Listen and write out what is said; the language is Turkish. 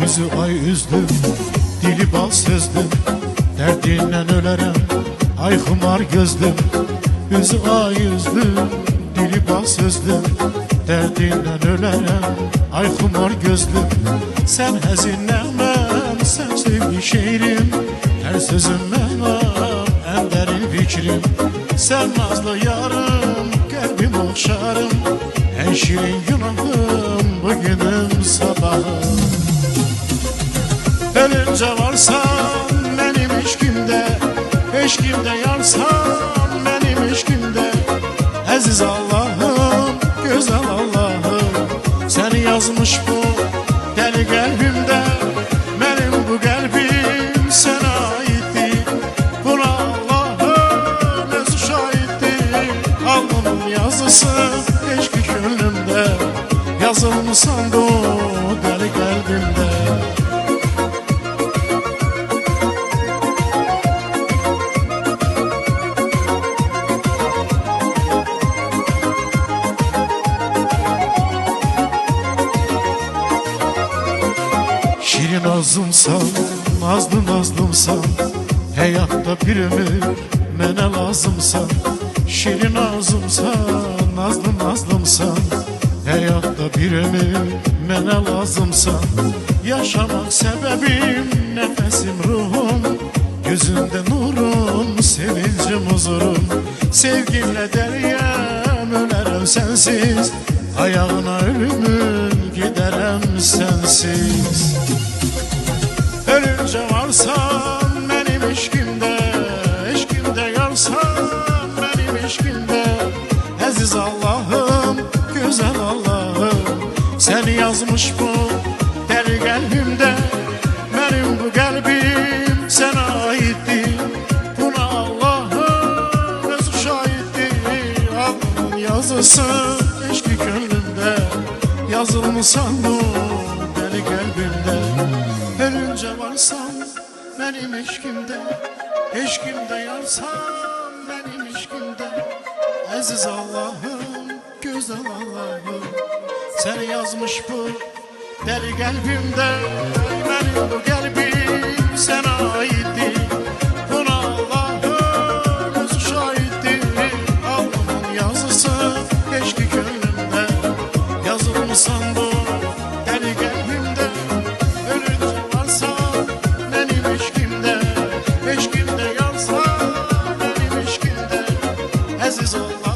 Yüzü ay üzdüm, dili bal sözdüm, derdinden ölerem, ay xumar gözlüm. Yüzü ay üzdüm, dili bal sözdüm, derdinden ölerem, ay xumar gözlüm. Sen həzin nəğməm, sən sevgi şeirim, hər sözüm mənam, ən dərin fikrim. Sen nazlı yarım, kalbim okşarım, en şirin günahım, bugünüm sabahım. Ölünce varsan benim eşkimde, eşkimde yarsan benim eşkimde. Aziz Allah'ım, güzel Allah'ım, seni yazmış bu deli kalbimde. Benim bu kalbim sana aitti, buna Allah'ım özü şahittir. Alnımın yazısı eşki gönlümde, yazılmışsan bu deli kalbimde. Şirin azımsan, nazlı nazlımsan, hayatta bir ömür mənə lazımsan. Şirin azımsan, nazlı nazlımsan, hayatta bir ömür mənə lazımsan. Yaşamak sebebim, nefesim ruhum, gözümde nurum, sevincim huzurum. Sevginle deryem, ölerim sensiz, ayağına ölümün giderem sensiz. Ölünce varsan benim eşkimde, eşkimde yarsan benim eşkimde. Aziz Allah'ım, güzel Allah'ım, seni yazmış bu deli kalbimde. Benim bu kalbim sana aitti, buna Allah'ım özü şahittir. Alnımın yazısı eşki gönlümde, yazılmışsan bu deli kalbimde. Ölünce varsan benim eşkimde, eşkimde yarsan benim eşkimde. Aziz Allah'ım, güzel Allah'ım, seni yazmış bu deli kalbimde. Benim bu kalbim sana aitti, buna Allah'ım özü şahittir. Alnımın yazısı eşki gönlümde, yazılmışsan bu deli kalbimde. Ölünce varsan benim eşkimde, eşkimde yarsan benim eşkimde. Aziz Allah.